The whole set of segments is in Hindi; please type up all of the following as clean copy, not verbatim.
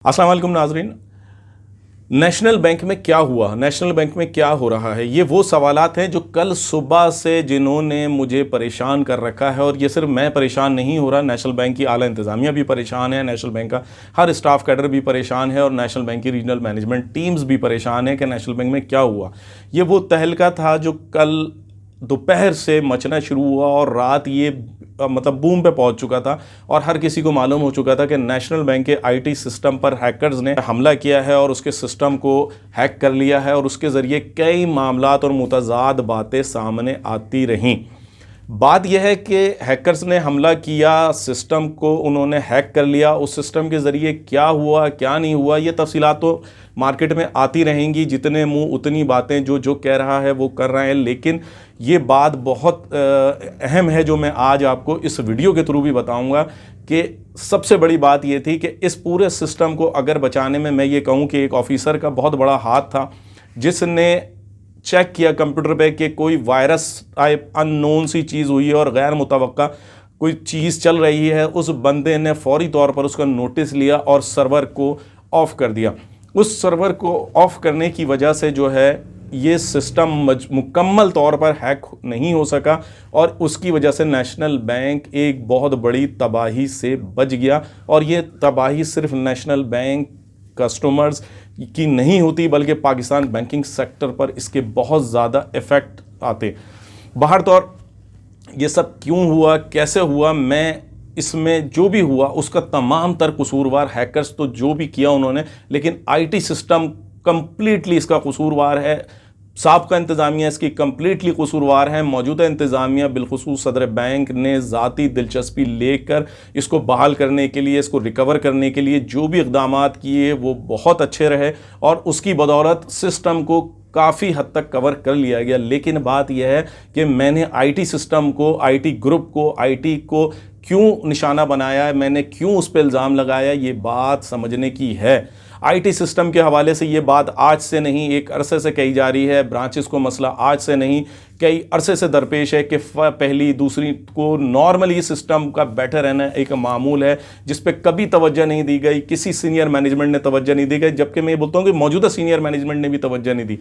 अस्सलाम वालेकुम नाजरीन। नेशनल बैंक में क्या हुआ, नेशनल बैंक में क्या हो रहा है, ये वो सवालात हैं जो कल सुबह से जिन्होंने मुझे परेशान कर रखा है। और ये सिर्फ मैं परेशान नहीं हो रहा, नेशनल बैंक की आला इंतज़ामिया भी परेशान है, नेशनल बैंक का हर स्टाफ कैडर भी परेशान है और नेशनल बैंक की रीजनल मैनेजमेंट टीम्स भी परेशान है कि नेशनल बैंक में क्या हुआ। ये वो तहलका था जो कल दोपहर से मचना शुरू हुआ और रात ये मतलब बूम पे पहुंच चुका था और हर किसी को मालूम हो चुका था कि नेशनल बैंक के आईटी सिस्टम पर हैकर्स ने हमला किया है और उसके सिस्टम को हैक कर लिया है और उसके ज़रिए कई मामलात और मुतज़ाद बातें सामने आती रहीं। बात यह है कि हैकर्स ने हमला किया, सिस्टम को उन्होंने हैक कर लिया, उस सिस्टम के ज़रिए क्या हुआ क्या नहीं हुआ ये तफसीलात तो मार्केट में आती रहेंगी, जितने मुंह उतनी बातें, जो कह रहा है वो कर रहे हैं। लेकिन ये बात बहुत अहम है जो मैं आज आपको इस वीडियो के थ्रू भी बताऊंगा कि सबसे बड़ी बात ये थी कि इस पूरे सिस्टम को अगर बचाने में मैं ये कहूँ कि एक ऑफिसर का बहुत बड़ा हाथ था, जिसने चेक किया कंप्यूटर पे कि कोई वायरस टाइप अननोन सी चीज़ हुई है और गैर मुतवक्का कोई चीज़ चल रही है। उस बंदे ने फौरी तौर पर उसका नोटिस लिया और सर्वर को ऑफ़ कर दिया। उस सर्वर को ऑफ़ करने की वजह से जो है ये सिस्टम मुकम्मल तौर पर हैक नहीं हो सका और उसकी वजह से नेशनल बैंक एक बहुत बड़ी तबाही से बच गया। और ये तबाही सिर्फ नेशनल बैंक कस्टमर्स की नहीं होती बल्कि पाकिस्तान बैंकिंग सेक्टर पर इसके बहुत ज़्यादा इफ़ेक्ट आते। बाहर तौर ये सब क्यों हुआ, कैसे हुआ, मैं इसमें जो भी हुआ उसका तमाम तर कसूरवार हैकर्स तो जो भी किया उन्होंने, लेकिन आईटी सिस्टम कंप्लीटली इसका कसूरवार है, साबका इंतज़ामिया इसकी कंप्लीटली कसूरवार है। मौजूदा इंतज़ामिया बिलखुसूस सदर बैंक ने ज़ाती दिलचस्पी लेकर इसको बहाल करने के लिए, इसको रिकवर करने के लिए जो भी इक़दामात किए वो बहुत अच्छे रहे और उसकी बदौलत सिस्टम को काफ़ी हद तक कवर कर लिया गया। लेकिन बात यह है कि मैंने आईटी सिस्टम को, आईटी ग्रुप को, आईटी को क्यों निशाना बनाया, मैंने क्यों उस पर इल्ज़ाम लगाया, ये बात समझने की है। आईटी सिस्टम के हवाले से ये बात आज से नहीं, एक अरसे से कही जा रही है, ब्रांचेस को मसला आज से नहीं कई अरसे से दरपेश है कि पहली दूसरी को नॉर्मली सिस्टम का बैठे रहना एक मामूल है जिस पे कभी तवज्जो नहीं दी गई, किसी सीनियर मैनेजमेंट ने तवज्जो नहीं दी गई, जबकि मैं ये बोलता हूँ कि मौजूदा सीनियर मैनेजमेंट ने भी तवज्जो नहीं दी।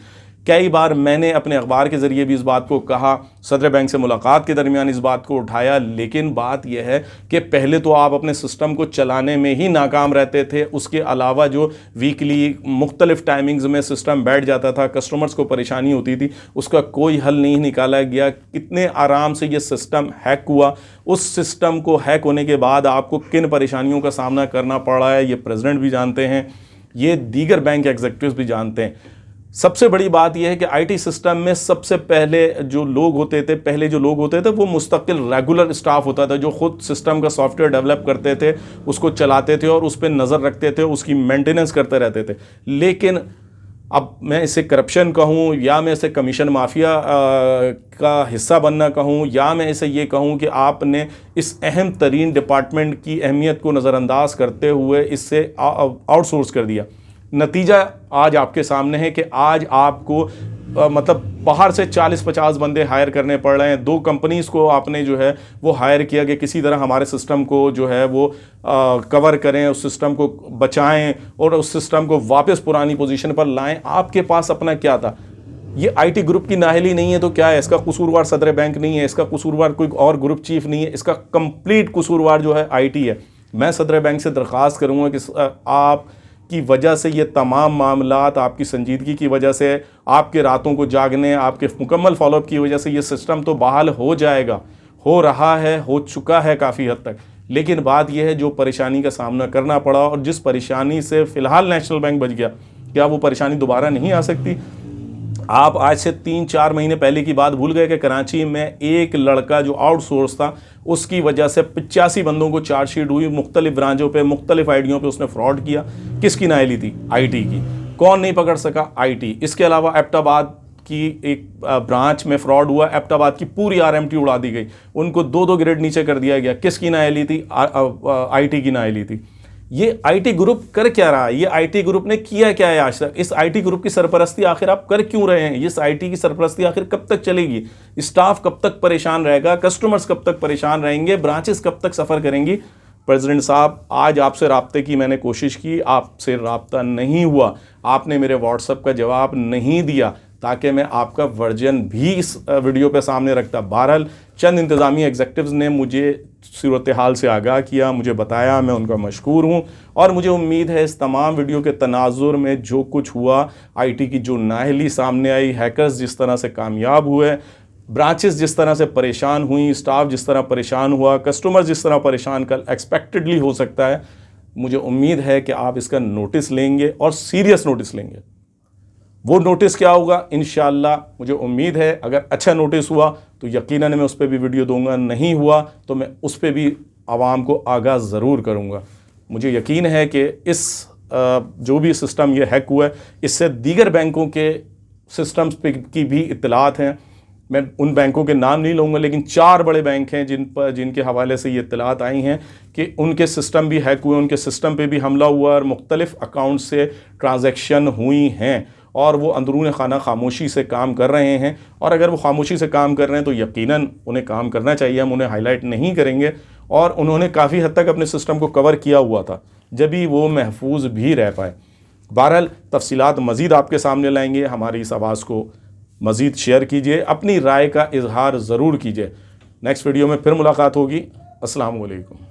कई बार मैंने अपने अखबार के ज़रिए भी इस बात को कहा, सदर बैंक से मुलाकात के दरमियान इस बात को उठाया। लेकिन बात यह है कि पहले तो आप अपने सिस्टम को चलाने में ही नाकाम रहते थे, उसके अलावा जो वीकली मुख्तलिफ टाइमिंग्स में सिस्टम बैठ जाता था, कस्टमर्स को परेशानी होती थी, उसका कोई हल नहीं निकाला गया। कितने आराम से ये सिस्टम हैक हुआ, उस सिस्टम को हैक होने के बाद आपको किन परेशानियों का सामना करना पड़ा है ये प्रेसिडेंट भी जानते हैं, ये दीगर बैंक एग्जीक्यूटिव्स भी जानते हैं। सबसे बड़ी बात यह है कि आईटी सिस्टम में सबसे पहले जो लोग होते थे वो मुस्तकिल रेगुलर स्टाफ होता था जो खुद सिस्टम का सॉफ्टवेयर डेवलप करते थे, उसको चलाते थे और उस पर नज़र रखते थे, उसकी मेंटेनेंस करते रहते थे। लेकिन अब मैं इसे करप्शन कहूँ या मैं इसे कमीशन माफिया का हिस्सा बनना कहूँ या मैं इसे ये कहूँ कि आपने इस अहम तरीन डिपार्टमेंट की अहमियत को नज़रअंदाज करते हुए इससे आउटसोर्स कर दिया। नतीजा आज आपके सामने है कि आज आपको मतलब बाहर से 40-50 बंदे हायर करने पड़ रहे हैं। 2 कंपनीज़ को आपने जो है वो हायर किया कि किसी तरह हमारे सिस्टम को जो है वो कवर करें, उस सिस्टम को बचाएं और उस सिस्टम को वापस पुरानी पोजीशन पर लाएं। आपके पास अपना क्या था? ये आईटी ग्रुप की नाअहली नहीं है तो क्या है? इसका कसूरवार सदर बैंक नहीं है, इसका कसूरवार कोई और ग्रुप चीफ नहीं है, इसका कंप्लीट कसूरवार जो है आईटी है। मैं सदर बैंक से दरख्वास्त करूँगा कि आप की वजह से ये तमाम मामलात, आपकी संजीदगी की वजह से, आपके रातों को जागने, आपके मुकम्मल फॉलोअप की वजह से ये सिस्टम तो बहाल हो जाएगा, हो रहा है, हो चुका है काफ़ी हद तक। लेकिन बात यह है जो परेशानी का सामना करना पड़ा और जिस परेशानी से फ़िलहाल नेशनल बैंक बच गया, क्या वो परेशानी दोबारा नहीं आ सकती? आप आज से 3-4 महीने पहले की बात भूल गए कि कराची में एक लड़का जो आउटसोर्स था उसकी वजह से 85 बंदों को चार्जशीट हुई, मुख्तलिफ ब्रांचों पे, मुख्तलिफ आईडियों पे उसने फ्रॉड किया। किसकी नाअहली थी? आईटी की। कौन नहीं पकड़ सका? आईटी। इसके अलावा एबटाबाद की एक ब्रांच में फ्रॉड हुआ, एबटाबाद की पूरी आरएमटी उड़ा दी गई, उनको 2-2 ग्रेड नीचे कर दिया गया। किसकी नाअहली थी? आईटी की नाअहली थी। ये आईटी ग्रुप कर क्या रहा है? ये आईटी ग्रुप ने किया क्या है आज तक? इस आईटी ग्रुप की सरपरस्ती आखिर आप कर क्यों रहे हैं? इस आईटी की सरपरस्ती आखिर कब तक चलेगी? स्टाफ कब तक परेशान रहेगा? कस्टमर्स कब तक परेशान रहेंगे? ब्रांचेस कब तक सफ़र करेंगी? प्रेसिडेंट साहब, आज आपसे राब्ते की मैंने कोशिश की, आपसे राब्ता नहीं हुआ, आपने मेरे व्हाट्सएप का जवाब नहीं दिया ताकि मैं आपका वर्जन भी इस वीडियो पे सामने रखता। बहरहाल चंद इंतज़ामी एग्जेक्टिव्स ने मुझे सूरत हाल से आगाह किया, मुझे बताया, मैं उनका मशकूर हूँ। और मुझे उम्मीद है इस तमाम वीडियो के तनाजुर में जो कुछ हुआ, आईटी की जो नाअहली सामने आई, हैकर्स जिस तरह से कामयाब हुए, ब्रांचेस जिस तरह से परेशान हुई, स्टाफ जिस तरह परेशान हुआ, कस्टमर जिस तरह परेशान कल एक्सपेक्टेडली हो सकता है, मुझे उम्मीद है कि आप इसका नोटिस लेंगे और सीरियस नोटिस लेंगे। वो नोटिस क्या होगा, इंशाअल्लाह मुझे उम्मीद है अगर अच्छा नोटिस हुआ तो यकीनन मैं उस पर भी वीडियो दूंगा, नहीं हुआ तो मैं उस पर भी आवाम को आगाह ज़रूर करूंगा। मुझे यकीन है कि इस जो भी सिस्टम ये हैक हुआ है, इससे दीगर बैंकों के सिस्टम्स पे की भी इत्तलात हैं। मैं उन बैंकों के नाम नहीं लूँगा, लेकिन 4 बड़े बैंक हैं जिनके हवाले से ये इत्तलात आई हैं कि उनके सिस्टम भी हैक हुए, उनके सिस्टम पे भी हमला हुआ और मुख्तलिफ़ अकाउंट से ट्रांजैक्शन हुई हैं और वो अंदरून खाना खामोशी से काम कर रहे हैं। और अगर वो खामोशी से काम कर रहे हैं तो यकीनन उन्हें काम करना चाहिए, हम उन्हें हाईलाइट नहीं करेंगे। और उन्होंने काफ़ी हद तक अपने सिस्टम को कवर किया हुआ था, जब भी वो महफूज भी रह पाए। बहरहाल तफसीलात मज़ीद आपके सामने लाएंगे। हमारी इस आवाज़ को मज़ीद शेयर कीजिए, अपनी राय का इजहार ज़रूर कीजिए। नेक्स्ट वीडियो में फिर मुलाकात होगी। अस्सलाम वालेकुम।